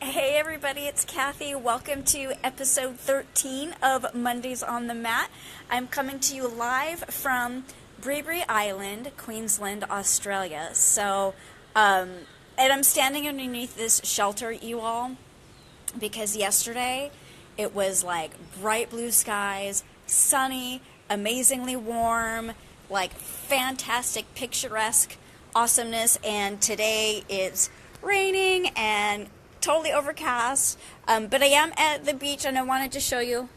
Hey everybody, it's Kathy. Welcome to episode 13 of Mondays on the Mat. I'm coming to you live from Brisbane Island, Queensland, Australia. And I'm standing underneath this shelter, you all, because yesterday it was like bright blue skies, sunny, amazingly warm, like fantastic, picturesque awesomeness, and today it's raining and totally overcast, but I am at the beach and I wanted to show you.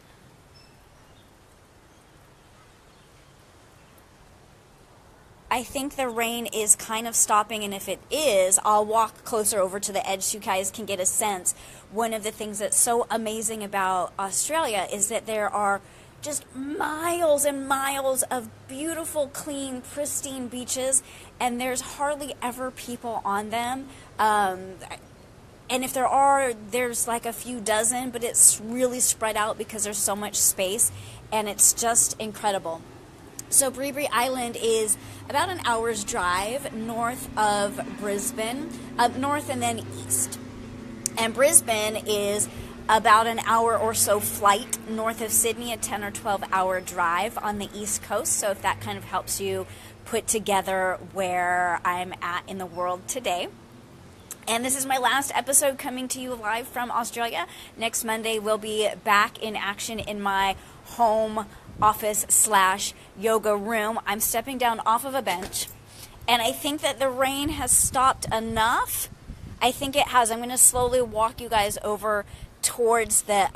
I think the rain is kind of stopping, and if it is, I'll walk closer over to the edge so you guys can get a sense. One of the things that's so amazing about Australia is that there are just miles and miles of beautiful, clean, pristine beaches, and there's hardly ever people on them. And if there are, there's like a few dozen, but it's really spread out because there's so much space, and it's just incredible. So Brisbane Island is about an hour's drive north of Brisbane, up north and then east. And Brisbane is about an hour or so flight north of Sydney, a 10 or 12 hour drive on the east coast. So if that kind of helps you put together where I'm at in the world today. And this is my last episode coming to you live from Australia. Next Monday, we'll be back in action in my home office / yoga room. I'm stepping down off of a bench, and I think that the rain has stopped enough. I think it has. I'm going to slowly walk you guys over towards the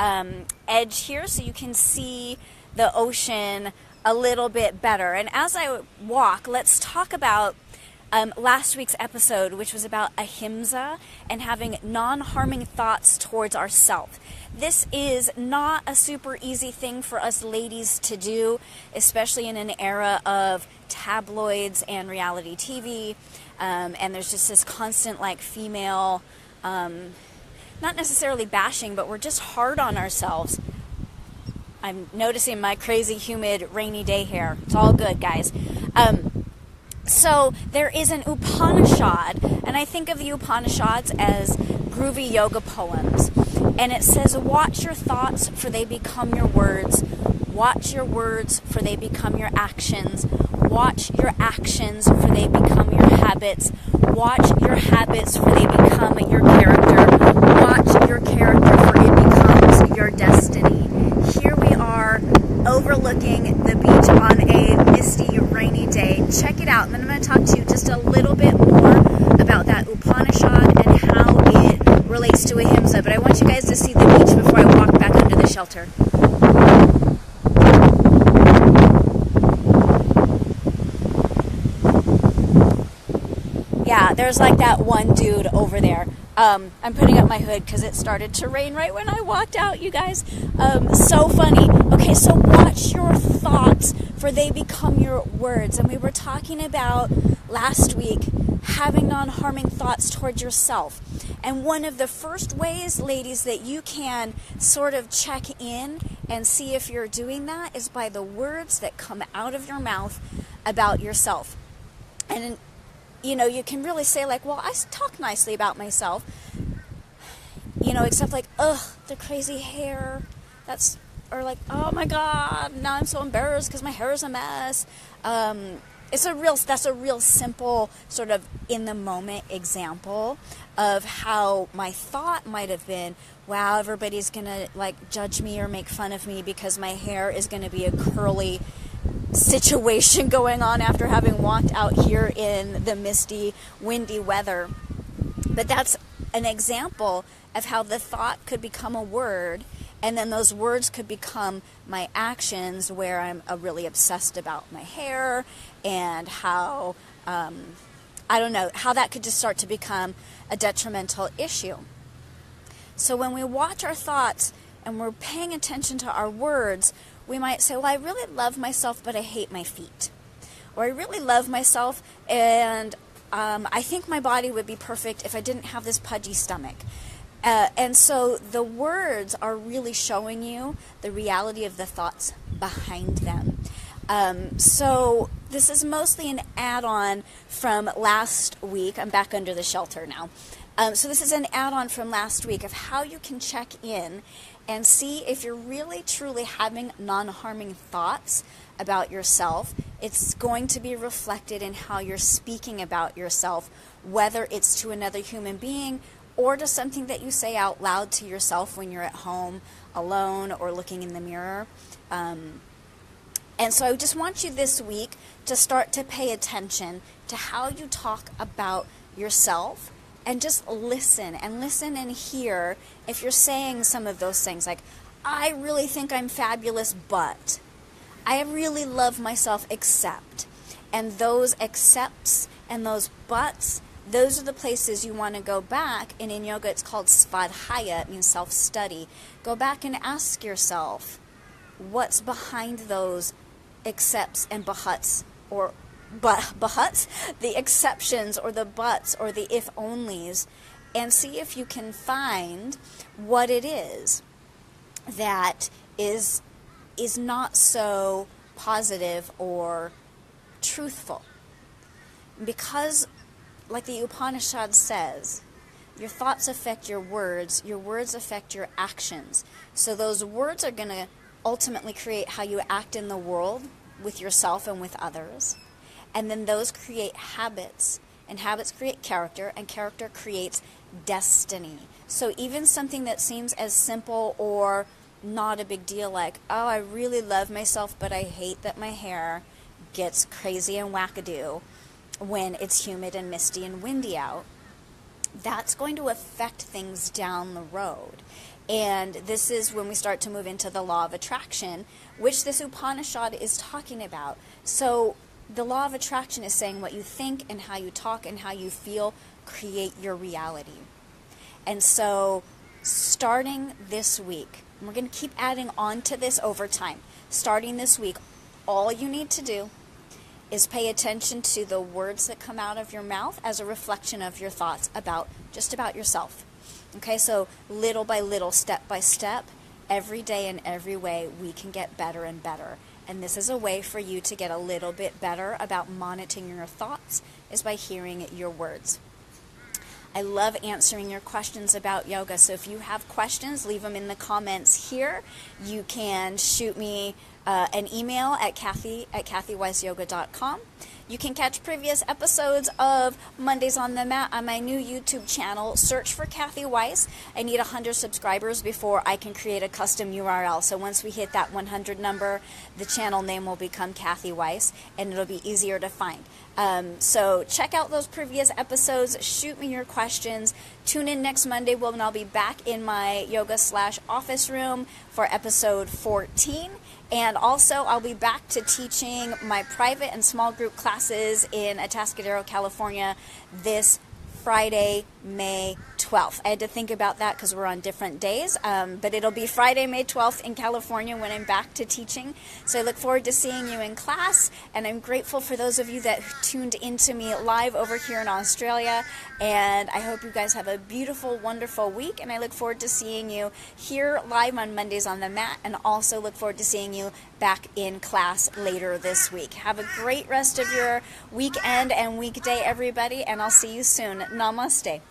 edge here so you can see the ocean a little bit better. And as I walk, let's talk about last week's episode, which was about Ahimsa and having non-harming thoughts towards ourselves. This is not a super easy thing for us ladies to do, especially in an era of tabloids and reality TV. And there's just this constant like female, not necessarily bashing, but we're just hard on ourselves. I'm noticing my crazy, humid, rainy day hair. It's all good, guys. So there is an Upanishad, and I think of the Upanishads as groovy yoga poems. And it says, watch your thoughts, for they become your words. Watch your words, for they become your actions. Watch your actions, for they become your habits. Watch your habits, for they become your character. Watch your character, for it becomes your destiny. Here we are, overlooking the beach on a misty, rainy day. Check it out, and then I'm going to talk to you just a little bit more about that Upanishad and how it relates to Ahimsa. But I want you guys to see the beach before I walk back under the shelter. Yeah, there's like that one dude over there. I'm putting up my hood because it started to rain right when I walked out, you guys. So funny. Okay, so watch your thoughts, for they become your words. And we were talking about last week having non-harming thoughts towards yourself. And one of the first ways, ladies, that you can sort of check in and see if you're doing that is by the words that come out of your mouth about yourself. And you know, you can really say like, well, I talk nicely about myself, you know, except like, ugh, the crazy hair, or like, oh my God, now I'm so embarrassed because my hair is a mess. That's a real simple sort of in the moment example of how my thought might have been, wow, everybody's going to like judge me or make fun of me because my hair is going to be a curly situation going on after having walked out here in the misty, windy weather. But that's an example of how the thought could become a word, and then those words could become my actions, where I'm really obsessed about my hair, and how, I don't know, how that could just start to become a detrimental issue. So when we watch our thoughts and we're paying attention to our words, we might say, well, I really love myself, but I hate my feet. Or I really love myself, and I think my body would be perfect if I didn't have this pudgy stomach. And so the words are really showing you the reality of the thoughts behind them. So this is mostly an add-on from last week. I'm back under the shelter now. So this is an add-on from last week of how you can check in and see if you're really truly having non-harming thoughts about yourself. It's going to be reflected in how you're speaking about yourself, whether it's to another human being or to something that you say out loud to yourself when you're at home alone or looking in the mirror. And so I just want you this week to start to pay attention to how you talk about yourself, and just listen and hear if you're saying some of those things like, I really think I'm fabulous, but I really love myself, except. And those accepts and those buts, those are the places you want to go back. And in yoga, it's called svadhyaya, it means self-study. Go back and ask yourself, what's behind those accepts and buts, or buts, the exceptions or the buts or the if-onlys, and see if you can find what it is that is not so positive or truthful. Because, like the Upanishad says, your thoughts affect your words affect your actions. So those words are going to ultimately create how you act in the world with yourself and with others. And then those create habits, and habits create character, and character creates destiny. So even something that seems as simple or not a big deal, like, oh, I really love myself, but I hate that my hair gets crazy and wackadoo when it's humid and misty and windy out, that's going to affect things down the road. And this is when we start to move into the law of attraction, which this Upanishad is talking about. So the law of attraction is saying what you think and how you talk and how you feel create your reality. And so starting this week, and we're going to keep adding on to this over time, starting this week, all you need to do is pay attention to the words that come out of your mouth as a reflection of your thoughts about yourself. Okay, so little by little, step by step, every day in every way, we can get better and better. And this is a way for you to get a little bit better about monitoring your thoughts, is by hearing your words. I love answering your questions about yoga. So if you have questions, leave them in the comments here. You can shoot me an email at kathy@kathyweissyoga.com. You can catch previous episodes of Mondays on the Mat on my new YouTube channel. Search for Kathy Weiss. I need 100 subscribers before I can create a custom URL. So once we hit that 100 number, the channel name will become Kathy Weiss, and it'll be easier to find. So check out those previous episodes. Shoot me your questions. Tune in next Monday when I'll be back in my yoga/office room for episode 14. And also, I'll be back to teaching my private and small group classes in Atascadero, California this Friday, May 12th. I had to think about that because we're on different days, but it'll be Friday, May 12th in California when I'm back to teaching. So I look forward to seeing you in class, and I'm grateful for those of you that tuned into me live over here in Australia, and I hope you guys have a beautiful, wonderful week, and I look forward to seeing you here live on Mondays on the Mat, and also look forward to seeing you back in class later this week. Have a great rest of your weekend and weekday, everybody, and I'll see you soon. Namaste.